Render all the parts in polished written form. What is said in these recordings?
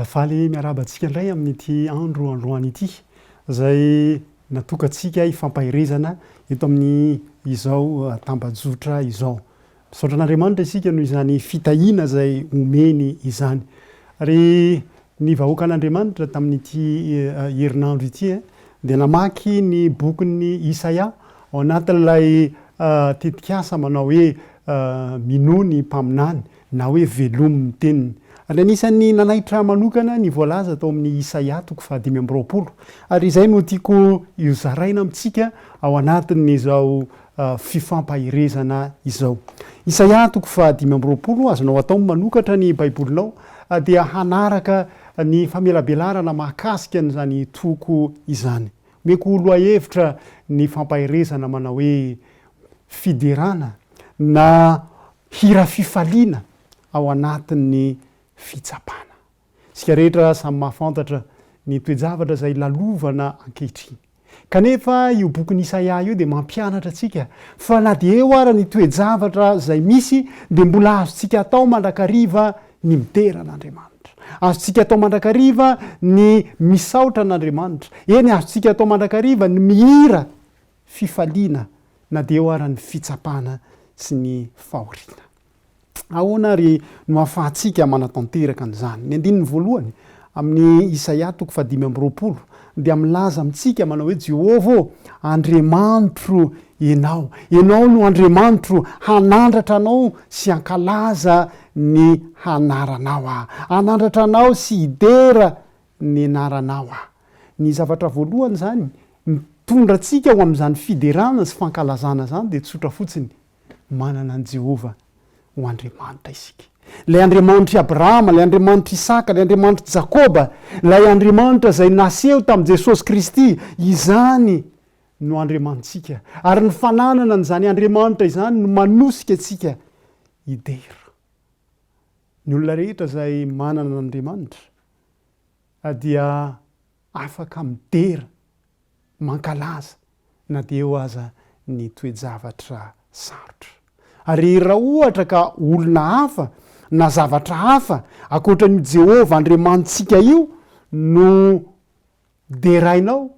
Mbola faly miarabantsika indray amin'ity androany ity zay natokantsika ifampahirezana eto amin'ny izao tambajotra izao. Misaotra an'Andriamanitra isika noho izany fitahina zay omeny izany. Ary ny vahoaka an'Andriamanitra tamin'ity herinandro ity dia namaky ny bokin'ny Isaia ao anatin'ilay tetikasa manao hoe mino ny mpaminany na hoe velomo ny teniny. Ary anisan'ny nanaitra manokana ny voalaza tao amin'ny Isaia 5:20. Ary izay no tiako izaraina amintsika ao anatin'izao fifampahirezana izao. Isaia 5:20 azonao atao manokatra ny baibolinao dia hanaraka ny famelabelarana mahakasika n'izany toko izany. Meko loha hevitra ny fampahirezana manao hoe fiderana na hira fifaliana ao anatin'ny fitsapana. Sika rehetra samy mahafantatra ny toejavatra zay lalovana ankehitriny. Kanefa io bokin'ny Isaia io dia mampianatra antsika fa na dia eo ara ny toejavatra zay misy dia mbola azontsika atao mandrakariva ny midera an'Andriamanitra. Azontsika atao mandrakariva ny misaotra an'Andriamanitra. Eny azontsika atao mandrakariva ny mihira fifaliana na dia eo ara ny fitsapana sy ny fahoriana. Ahoana ary no ahafahantsika manatanteraka an'izany. Ny andininy voalohany amin'ny Isaia 5:20 dia milaza amintsika manao hoe Jehovah Andriamanitro ianao. Ianao no Andriamanitro, hanandratra anao sy hankalaza ny hanaranao hanandratra anao sy hidera ny anaranao Ny zavatra voalohany zany mitondra antsika ho amin'izany fiderana sy fankalazana zany dia tsotra fotsiny manana an Jehovah ho Andriamanitra isika. Lay Andriamanitra Abrahama, lay Andriamanitra Isaka, lay Andriamanitra Jakoba, lay Andriamanitra zay naseho tamin'i Jesosy Kristy, izany no Andriamanitsika. Ary ny fananana n'izany Andriamanitra izany no manosika antsika hidera. Ny olona rehetra zay manana n'Andriamanitra dia afaka midera, mankalaza na dia eo aza ny toejavatra sarotra. Ary raha ohatra ka olona hafa na zavatra hafa ankoatra ny Jehovah Andriamanitsika io no derainao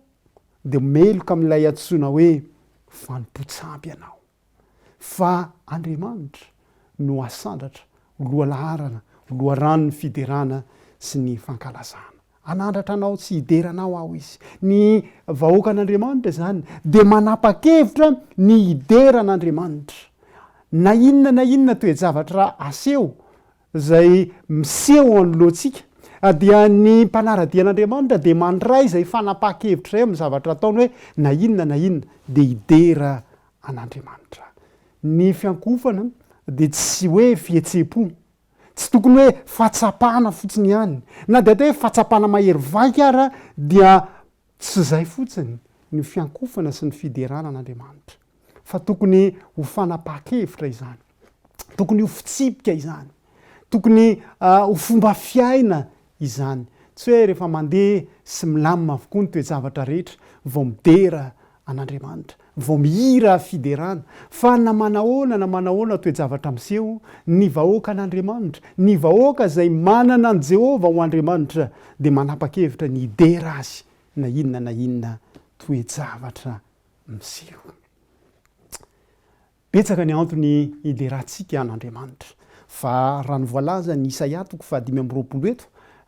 dia meloka amin'ilay antsoina hoe fanompotsapy ianao. Fa Andriamanitra no asandratra loha laharana, loha ranony fiderana sy ny fankalazana. Anandratra anao tsy hideranao aho izy. Ny vahoaka an'Andriamanitra zany dia manapa-kevitra ny hidera an'Andriamanitra. Na inona toejavatra aseho zay miseho anoloantsika dia ny mpanaradian'Andriamanitra dia mandray zay fanapa-kevitra zay amin'ny zavatra ataony hoe na inona dia hidera an'Andriamanitra. Ny fiankofana dia tsy hoe fihetsepo, tsy tokony hoe fahatsapana fotsiny ihany, na dia atao hoe fahatsapana mahery vaika ara dia tsy zay fotsiny ny fiankofana sy ny fiderana an'Andriamanitra. Fa tokony ho fanapa-kevitra izany, tokony ho fitsipika izany, tokony ho fomba fiaina izany. Tsy hoe rehefa mandeha sy milamina avokoa ny toejavatra rehetra vao midera an'Andriamanitra, vao mihira fiderana. Fa na manahoana toejavatra miseho ny vahoaka an'Andriamanitra, ny vahoaka zay manana an Jehovah ho Andriamanitra dia manapa-kevitra ny hidera azy na inona toejavatra miseho. Betsaka ny antony hiderantsika an'Andriamanitra. Fa raha ny voalaza ny Isaia 5:20 eto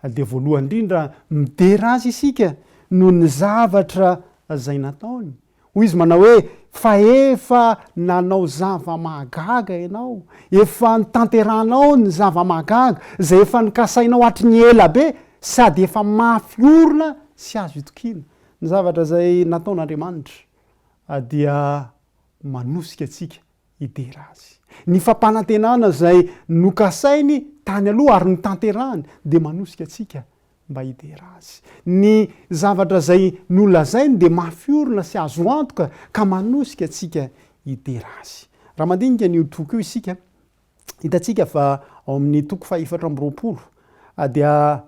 dia voalohany indrindra midera azy isika noho ny zavatra zay nataony. Hoy izy manao hoe fa efa nanao zava-mahagaga ianao, efa nitanteranao ny zava-mahagaga zay efa nikasainao hatry ny ela be sady efa mafy orona sy azo itokiana. Ny zavatra zay nataon'Andriamanitra dia manosika antsika hidera azy. Ny fampanantenana zay nokasainy tany aloha ary nitanterahany dia manosika antsika mba hidera azy. Ny zavatra zay nolazainy dia mafy orona sy azo antoka ka manosika antsika hidera azy. Raha mandinika ny toko io isika, hitantsika fa ao amin'ny toko 4:20 dia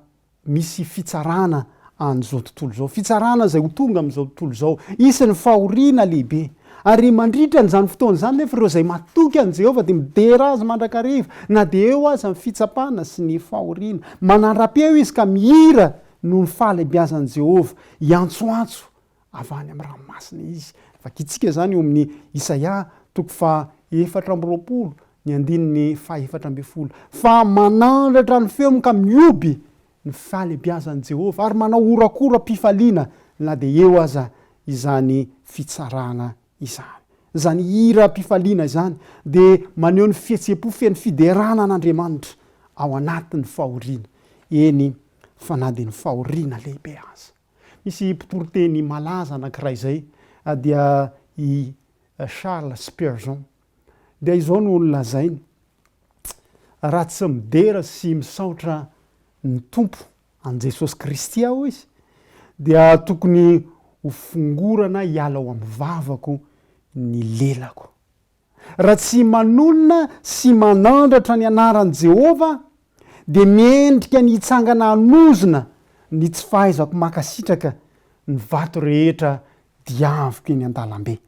misy fitsarana an'izao tontolo zao. Fitsarana zay ho tonga amin'izao tontolo zao. Isan'ny fahoriana lehibe. ary mandritra n'zany fotoana zany nefa ireo zay matoky an' Jehova de midera azy mandrakariva na de eo azy amin'ny fitsapana sy ny fahoriana manandra-peo izy ka mihira no ny fahalebiazan'i Jehova iantsoantso avany amin'ny ranomasina izy vakitsika zany eo amin'ny Isaia 4:20 ny andininy 4:10 fa manandratra ny feony ka mioby ny fahalebiazan'i Jehova ary manao orakora-pifaliana na de eo aza izany fitsarana izany zany hira-pifaliana izany de maneho ny fihetsepo feny fiderana an'Andriamanitra ao anatin'ny fahoriana eny fa na de ny fahoriana lehibe aza. Misy mpitoroteny malaza anankiray zay dia i Charles Spurgeon dia izao no lazainy raha tsy midera sy misaotra ny tompo an' Jesosy Kristy aho izy dia tokony ho fongorana hiala ao amin'ny vavako ny lelako. Raha tsy manolona sy manandratra ny anaran'i Jehova de miendrika ny hitsangana hanozona ny tsy fahaizako makasitraka ny vato rehetra diaviko eny an-dalambe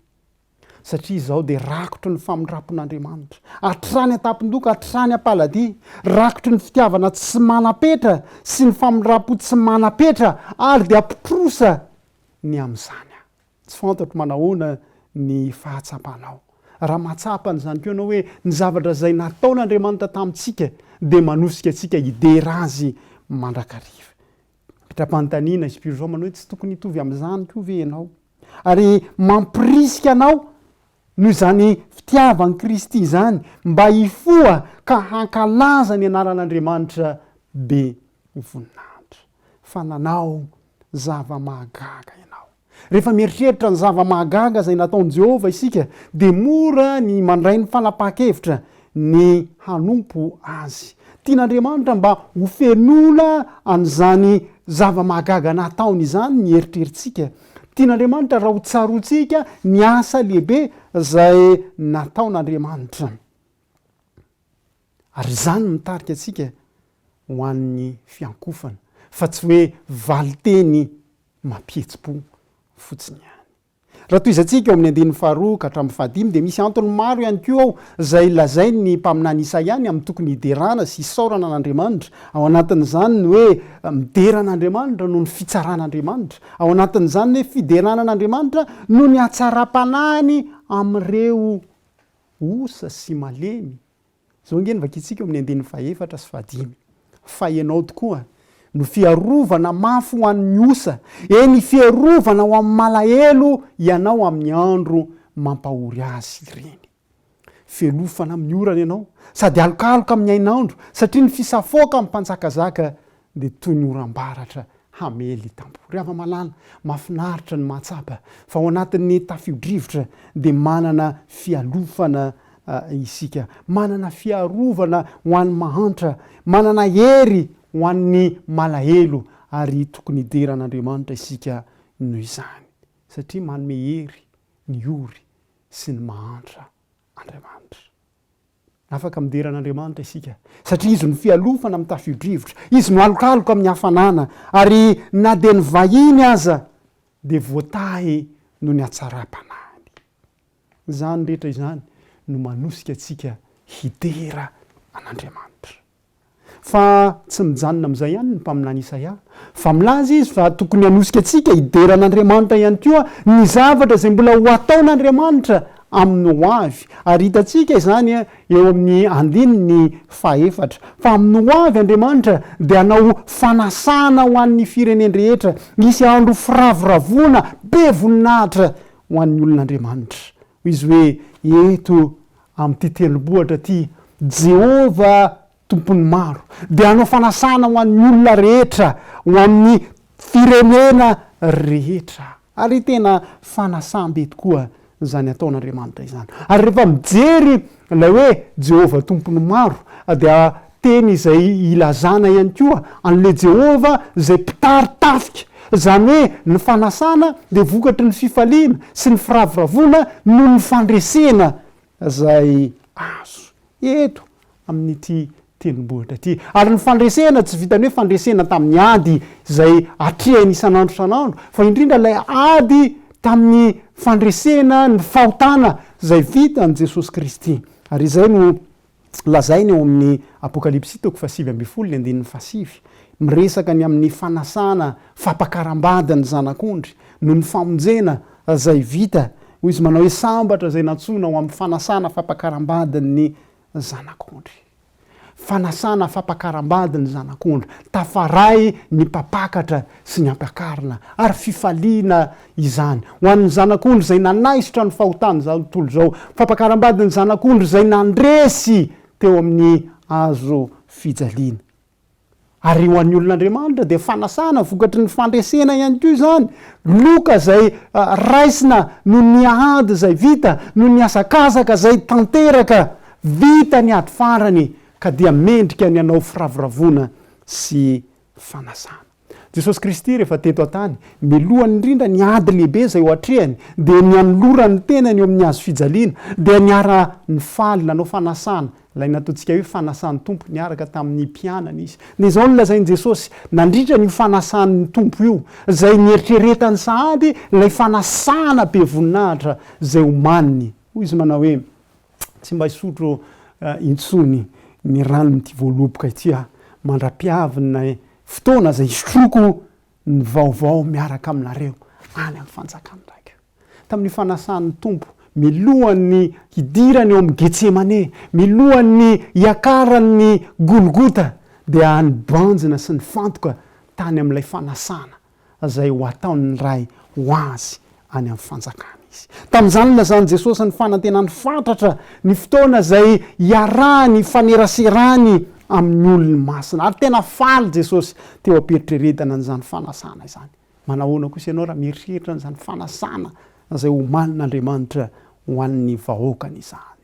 satria izao de rakotry ny famindrapon'Andriamanitra hatrany an-tampon-doka hatrany am-paladia rakotry ny fitiavana tsy manapetra sy ny famindrapo tsy manapetra ary de ampitrosa ny amin'izany tsy fantatro manahoana ny fahatsapanao raha mahatsapa n'izany ko ianao hoe ny zavatra zay nataon'Andriamanitra tamintsika de manosika atsika hidera azy mandrakariva. Pitram-panontaniana Spurgeon manao hoe tsy tokony hitovy amin'izany ko ve ianao ary mampirisika anao noho izany fitiavan'i Kristy zany mba hifoha ka hankalaza ny anaran'Andriamanitra be voninahitra fa nanao zava-mahagaga ianao. Rehefa mieritreritra ny zava-mahagaga zay nataon'i Jehova isika de mora ny mandray ny fanapaha-kevitra ny hanompo azy. Tian'Andriamanitra mba ho fenoina an'izany zava-mahagaga nataony izany ny eritreritsika. Tian'Andriamanitra raha ho tsarotsika ny asa lehibe zay nataon'Andriamanitra. Ary zany mitarika atsika ho an'ny fiankofana fa tsy hoe valiteny mampihetsi-po fotsiny ihany. Raha toy izantsika eo amin'ny 2:4-5 de misy antony maro ihany ko ao zay lazai ny mpaminany Isaia ny amin'ny tokony hiderana sy hisaorana an'Andriamanitra. Ao anatin'izany ny hoe mideran'Andriamanitra noho ny fitsaran'Andriamanitra. Ao anatin'izany hoe fiderana an'Andriamanitra noho ny hatsara-panahiny amin'ireo osa sy malemy. Zao nge ny vakitsika eo amin'ny 4:4-5 fa ianao tokoa no fiarovana mafy ho an'ny osa eny fiarovana ho amin'ny malahelo ianao amin'ny andro mampahory azy ireny. Fialofana amin'ny orana ianao sady alokaloka amin'ny ainandro satria ny fisafoaka amin'ny mpanjakazaka de toy ny oram-baratra hamely tampory. Ava-malala mahafinaritra ny mahatsapa fa ao anatin'ny tafio-drivotra de manana fialofana isika, manana fiarovana ho an'ny mahantra, manana hery ho an'ny malahelo ary tokony hideran'Andriamanitra isika noho izany satria manome hery ny ory sy ny mahantra Andriamanitra. Afaka mideran'Andriamanitra isika satria izy no fialofana amin'ny tafio-drivotra, izy no alokaloka amin'ny hafanana ary na de ny vahiny aza de voatahy no ny hatsara-panahiny. Zany rehetra izany no manosika atsika hidera an'Andriamanitra. Fa tsy mijanona amin'izay ihany ny mpaminany Isaia fa milaza izy fa tokony hanosika atsika hideran'Andriamanitra ihany koa ny zavatra zay mbola ho ataon'Andriamanitra amin'ny ho avy. Ary hitatsika izany eo amin'ny 4 fa amin'ny ho avy Andriamanitra de hanao fanasana ho an'ny fireneny rehetra, misy andro firavoravona be voninahitra ho an'ny olon'Andriamanitra. Izy hoe eto amin'ity tendrombohitra ty Jehova tompony maro de hanao fanasana ho an'ny olona rehetra ho amin'ny firenena rehetra. Ary tena fanasam-be tokoa zany ataon'Andriamanitra izany. Ary rehefa mijery ilay hoe Jehova tompony maro dia teny izay ilazana ihany koa an'le Jehova zay mpitaritafika, zany hoe ny fanasana de vokatry ny fifaliana sy ny firavoravona noho ny fandresena zay azo eto amin'ity tendrombohitra ty. Ary ny fandresena tsy vitany hoe fandresena tamin'ny ady zay atrehany isan'andro isan'andro fa indrindra ilay ady tamin'ny fandresena ny fahotana zay vita an' Jesosy Kristy. Ary izay no lazainy eo amin'ny apokalipsy toko 7:7 miresaka ny amin'ny fanasana fampakaram-bady ny zanak'ondry no ny famonjena zay vita hoy izy manao hoe sambatra zay natsona ao amin'ny fanasana fampakaram-badiny zanak'ondry. Fanasana fampakaram-badiny zanak'ondry, tafaray ny mpapakatra sy ny ampiakarina ary fifaliana izany ho an'ny zanak'ondry zay nanaisitra ny fahotany zao tontolo zao, fampakaram-badiny zanak'ondry zay nandresy teo amin'ny azo fijaliana. Ary ho an'ny olon'Andriamanitra dia fanasana vokatry ny fandresena ihany koa izany, loka zay raisina no ny ahady zay vita, no ny asakazaka zay tanteraka vita ny ady farany ka dia mendrika ny anao firavoravona sy fanasana. Jesosy Kristy rehefa teto an-tany milohany indrindra ny ady lehibe zay ho atrehany dia ny anolorany tenany eo amin'ny azo fijaliana dia niara ny faly nanao fanasana, ilay nataontsika hoe fanasan'ny tompo, niaraka tamin'ny mpianana izy. Dia izao no lazain'i Jesosy nandritra ny fanasan'ny tompo io zay nieritreretany sahady ilay fanasana be voninahitra zay omaniny. Hoy izy manao hoe tsy mba hisotro intsony ny rano mity voaloboka ity mandra-piavina fotoana zay isotroko ny vaovao miaraka aminareo any amin'ny fanjakany raika. Tamin'ny fanasan'ny tompo milohan'ny hidirany eo amin'ny Getsemane, milohan'ny hiakaran'ny Golgota dia anybanjina sy ny fantoka tany amin'ilay fanasana zay ho ataon'ny ray ho azy any amin'ny fanjakana izy. Tamin'izany lazany Jesosy ny fanantenany fatratra ny fotoana zay hiarahany faneraserany amin'ny olony masina. Ary tena faly Jesosy teo am-pieritreretana an'izany fanasana izany. Manahoana kosa ianao raha mieritreritra an'izany fanasana zay omanin'Andriamanitra ho an'ny vahoakany izany.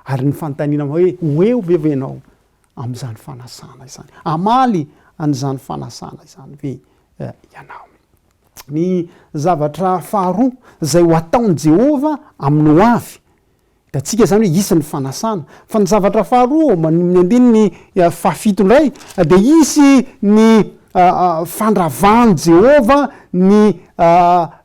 Ary ny fanontaniana hoe eo ve ianao amin'izany fanasana izany? Amaly an'izany fanasana izany ve ianao? Ny zavatra faharoa zay ho ataon'i Jehova amin'ny ho avy, da tsika zany hoe isy ny fanasana, fa ny zavatra faharoa manominy andininy fahafito indray dia isy ny fandravahan'i Jehova ny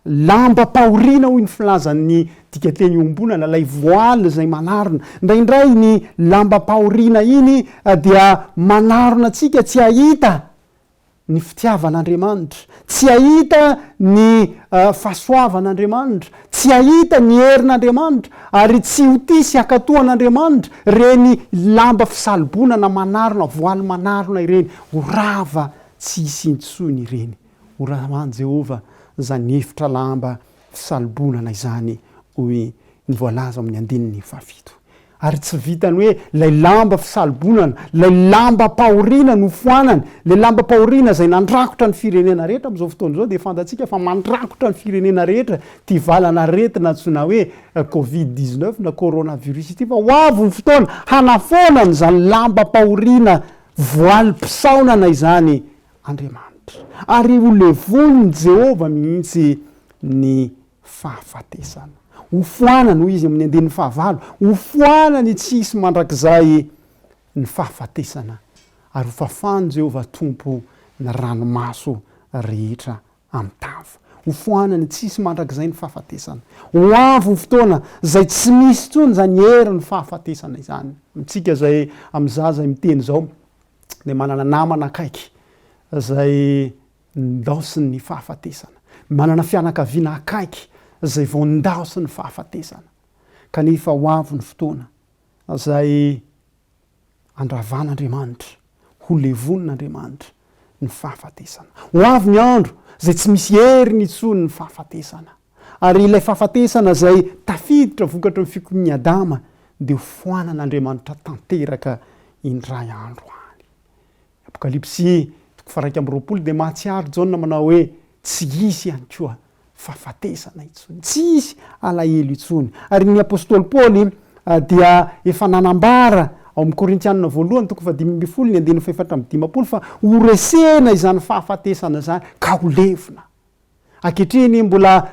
lamba-pahoriana hoy ny filazan'ny dikateny iombonana, ilay voaly zay manarona. Indraindray ny lamba-pahoriana iny dia manarona antsika tsy hahita ny fitiavan'Andriamanitra, tsy hahita ny fahasoavan'Andriamanitra, tsy hahita ny herin'Andriamanitra, ary tsy ho tisy hakatoan'Andriamanitra reny lamba fisalibonana manarona, voaly manarona ireny, ho rava tsy hisy intsony ireny. Ho ravan Jehova zany efitra lamba fisalibonana izany hoy ny voalaza amin'ny andininy fahafito. Ary tsy vitany hoe lay lamba fisalibonana, lay lamba pahoriana no foanany, lay lamba pahoriana zay nandrakotra ny firenena rehetra amin'izao fotoana izao dia fantatsika fa mandrakotra ny firenena rehetra ty valana retina antsoina hoe Covid-19 na coronavirus ity, fa ho avy ny fotoana hanafonany zany lamba pahoriana voaly mpisaonana izany Andriamanitra. Ary ho levon'ny Jehova mihitsy ny fahafatesana. Ho foanany hoy izy amin'ny andinin'ny fahavalo, ho foanany tsy hisy mandrakizay ny fahafatesana, ary ho fafany Jehova tompo ny ranomaso rehetra amin'ny tavo. Ho foanany tsy hisy mandrakizay ny fahafatesana. Ho avy ny fotoana zay tsy misy tsony zany herin'ny fahafatesana izany. Mitsika zay amin'ny zaza miteny zao dia manana namana akaiky zay ndaosiny ny fahafatesana, manana fianakaviana akaiky zay vao ndaosy ny fahafatesana, kanefa ho avy ny fotoana zay andravan'Andriamanitra, ho levon'Andriamanitra ny fahafatesana. Ho avy ny andro zay tsy misy heriny intsony ny fahafatesana, ary ilay fahafatesana zay tafiditra vokatry ny fikomiana Adama dia ho foanan'Andriamanitra tanteraka indray andro any. Apokalipsy 2:20 dia mahatsiaro Jaona manao hoe tsy hisy ihany koa fahafatesana intsony, tsy hisy alahelo intsony. Ary ny apôstôly Paoly dia efa nanambara ao amin'ny Korintianina 1:5-7 fa ho resena izany fahafatesana zany ka ho levona. Ankehitriny mbola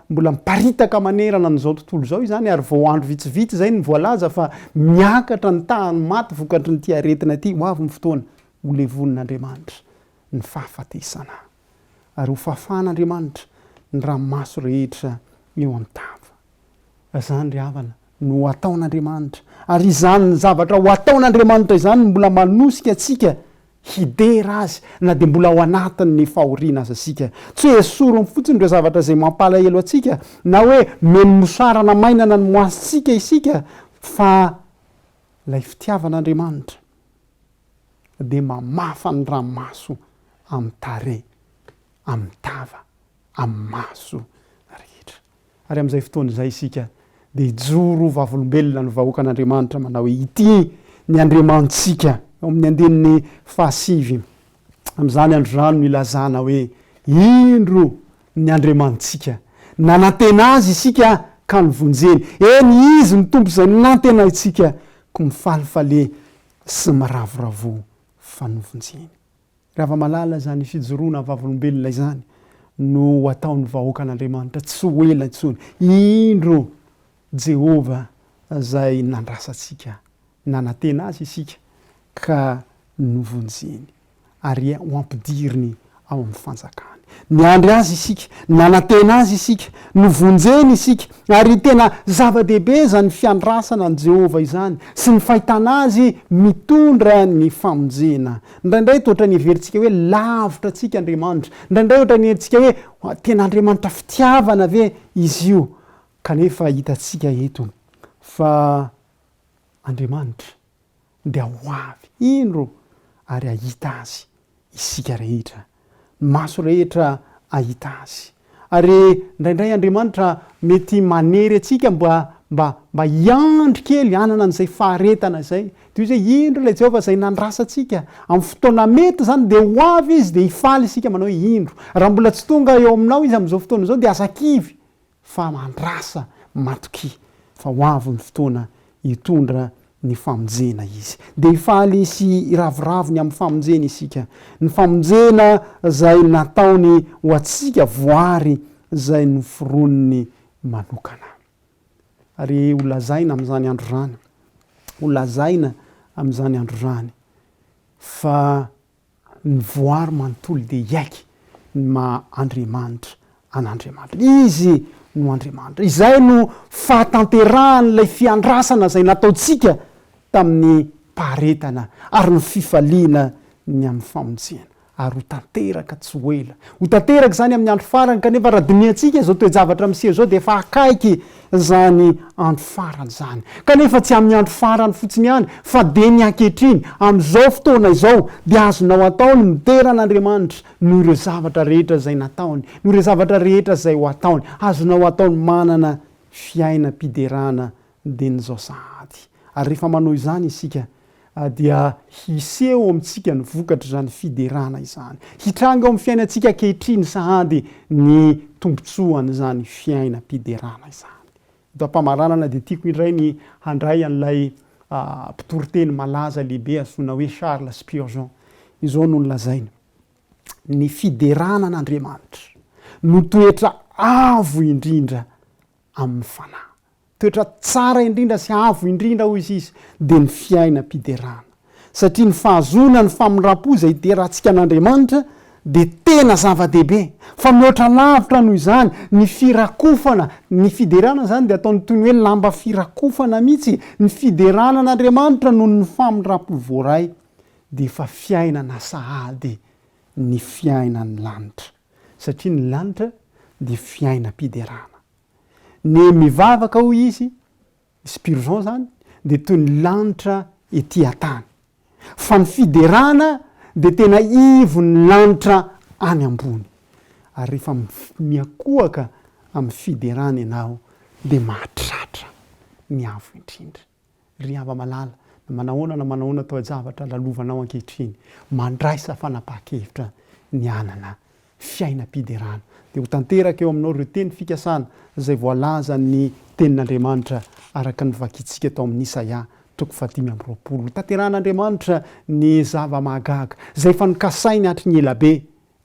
miparitaka manerana an'izao tontolo zao izany, ary vao andro vitsivitsy zay ny voalaza fa miakatra ny tahany maty vokatry ny ty aretina ty. Ho avy ny fotoana ho levon'Andriamanitra ny fahafatesana, ary ho fafan'Andriamanitra ny ranomaso rehetra eo amin'ny tava zany ry havana no ataon'Andriamanitra ary izany ny zavatra ho ataon'Andriamanitra izany mbola manosika atsika hidera azy na dia mbola ao anatin'ny fahoriana azy asika tsy hoe esorony fotsiny ireo zavatra izay mampalahelo atsika na hoe meno mosarana mainana ny moasitsika isika fa ilay fitiavan'Andriamanitra dia mamafa ny ranomaso amin'ny tare amin'ny tava amin'ny maso rehetra ary amin'izay fotoana izay isika dia hijoro vavolombelona ny vahoaka an'Andriamanitra manao hoe ity ny Andriamantsika ao amin'ny andinin'ny 7 amin'izany andro rano ilazana hoe indro ny Andriamantsika nanantena azy isika ka nivonjeny eny izy ny tompo izay nantena itsika ko mifalifale sy miravoravo fa novonjeny raha malala zany fijoroana vavolombelona izany no ataon'ny vahoaka an'Andriamanitra tsy ho ela intsony indro Jehova zay nandrasatsika nanantena azy isika ka novonjeny ary ho ampidiriny ao amin'ny fanjakany niandry azy isika nanantena azy isika novonjeny isika ary tena zava-dehibe zany fiandrasana an' Jehova izany sy ny fahitana azy mitondra ny famonjena indraindray toatra ny heverintsika hoe lavitra atsika Andriamanitra indraindray oatra ny heverintsika hoe tena Andriamanitra fitiavana ve izy io kanefa hitatsika eto fa Andriamanitra dia ho avy indro ary ahita azy isika rehetra maso rehetra ahita azy ary indraindray Andriamanitra mety manery atsika mba hiandry kely anana an'izay faharetana zay toy izay indro ilay Jehova zay nandrasa atsika amin'ny fotoana mety zany dia ho avy izy dia hifaly isika manao hoe indro raha mbola tsy tonga eo aminao izy amin'izao fotoana izao dia azakivy fa mandrasa matoky fa ho avy ny fotoana hitondra ny famonjena izy dia hifaly sy iravoravo amin'ny famonjena isika ny famonjena zay nataony ho atsika voary zay noforoniny manokana ary holazaina amin'izany andro rany holazaina amin'izany andro rany fa ny voary manontolo dia iaiky ma Andriamanitra an'Andriamanitra izy no Andriamanitra izay no fahatanterahanyilay fiandrasana zay nataotsika tamin'ny paharetana ary ny fifaliana ny amin'ny famonjena ary ho tanteraka tsy ho ela ho tanteraka zany amin'ny andro farany kanefa raha diniantsika zao toe-javatra miseho zao dia efa akaiky zany andro farany zany kanefa tsy amin'ny andro farany fotsiny ihany fa dia ny ankehitriny amin'izao fotoana izao dia azonao ataony miteran'Andriamanitra noho ireo zavatra rehetra zay nataony noho ireo zavatra rehetra zay ho ataony azonao ataony manana fiainam-piderana dia nyzao sahady ary rehefa manao izany isika dia hiseho amintsika ny vokatra zany fiderana izany hitranga ao amin'ny fiainantsika ankehitriny sahady ny tombontsoany zany fiainam-piderana izany ito-pamaranana dia tiako indray ny handray an'ilay mpitoriteny malaza lehibe antsoina hoe Charles Spurgeon izao no nolazaina ny fiderana an'Andriamanitra no toetra avo indrindra amin'ny fanahy toetra tsara indrindra sy avo indrindra hoy izy dia ny fiainam-piderana satria ny fahazona ny famonram-po izay hiderahantsika an'Andriamanitra dia tena zava-dehibe fa mihoatra lavitra noho izany ny firakofana ny fiderana zany dia ataony toy ny hoe lamba firakofana mihitsy ny fiderana an'Andriamanitra noho ny famonram-po voaray dia efa fiainana sahady ny fiainan'ny lanitra satria ny lanitra dia fiainam-piderana ny mivavaka hoy izy Spurgeon zany dia toy ny lanitra ety an-tany fa ny fiderana dia tena ivo ny lanitra any ambony ary rehefa miakohaka amin'ny fiderana ianao dia mahatratra ny avo indrindra ry hava malala na manahoana atao-javatra lalovanao ankehitriny mandraisa fanapahan-kevitra ny anana fiainam-piderana dia ho tanteraka eo aminao ireo teny fikasana zay voalaza ny tenin'Andriamanitra araka ny vakitsika tao amin'ny Isaia 5:20 ho tanteran'Andriamanitra ny zava-mahagaga zay efa nikasainy hatry ny elabe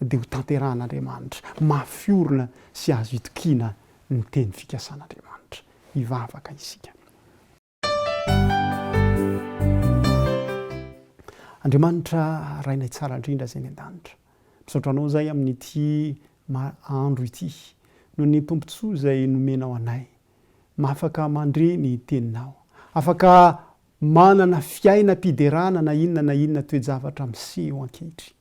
dia ho tanteran'Andriamanitra mafiorina sy azo itokiana ny teny fikasan'Andriamanitra hivavaka isika. Andriamanitra rainay tsara indrindra zay ny an-danitra misaotranao zay amin'ity andro ity no ny tompontsoa zay nomenao anay mafaka mandre ny teninao afaka manana fiaina mpiderana na inona toejavatra miseho ankehitriny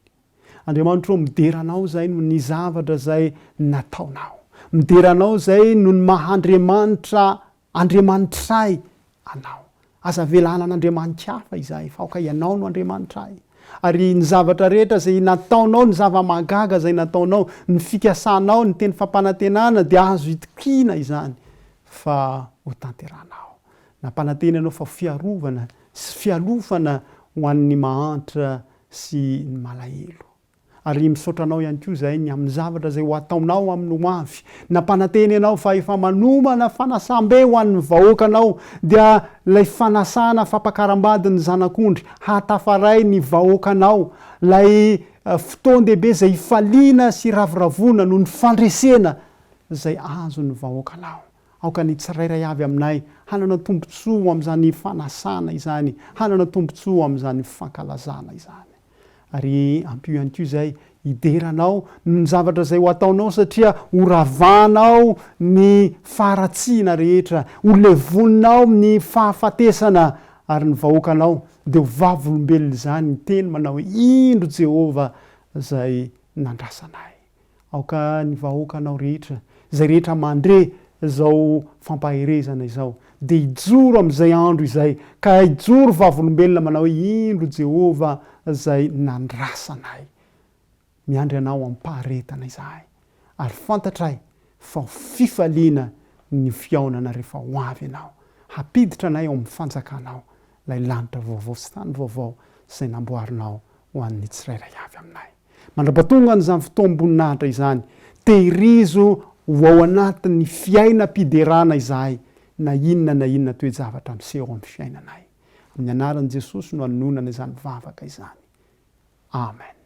Andriamanitra mideranao zay no ny zavatra zay nataonao mideranao zay no ny Andriamanitray anao aza velana an'Andriamanitra hafa izay faoka ianao no Andriamanitray ary ny zavatra rehetra zay nataonao ny zava-magaga zay nataonao ny fikasanao ny teny fampanantenana dia azo itokina izany fa ho tanteranao nampananteny anao fa fiarovana sy fialofana ho an'ny mahantra sy ny malahelo ary misaotranao ihany koa zay ny amin'ny zavatra zay ho ataonao amin'ny ho avy nampananteny anao fa efa manomana fanasam-be ho an'ny vahoakanao dia lay fanasana fampakaram-bady ny zanak'ondry hatafaray ny vahoakanao lay fotoan-dehibe zay ifaliana sy ravoravona no ny fandresena zay azo ny vahoakanao aoka ny tsirairay avy aminay hanana tombontsoa amin'izany fanasana izany hanana tombontsoa amin'izany fankalazana izany ary ampio ihany koa zay ideranao ny zavatra zay ho ataonao satria ho ravanao ny faharatsiana rehetra ho levoninao ny fahafatesana ary ny vahoakanao dia ho vavolombelona izany ny teny manao hoe indro Jehova zay nandrasanay aoka ny vahoakanao rehetra zay rehetra mandre zao fampaherezana izao dia hijoro amin'izay andro izay ka hijoro vavolombelona manao hoe indro Jehova zay nandrasanay miandry anao ampaharetana izahay ary fantatray fa fifaliana ny fiaonana rehefa ho avy ianao hapiditra anay ao amin'ny fanjakanao lay lanitra vaovao sy tany vaovao zay namboarinao ho an'ny tsirairay avy aminay mandrapatonga n'izany fotoam-boninahitra izany tehirizo ho ao anatin'ny fiaina mpiderana izahay na inona toejavatra miseho amin'ny fiainanay amin'ny anaran'i Jesosy no anonana izany vavaka izany amen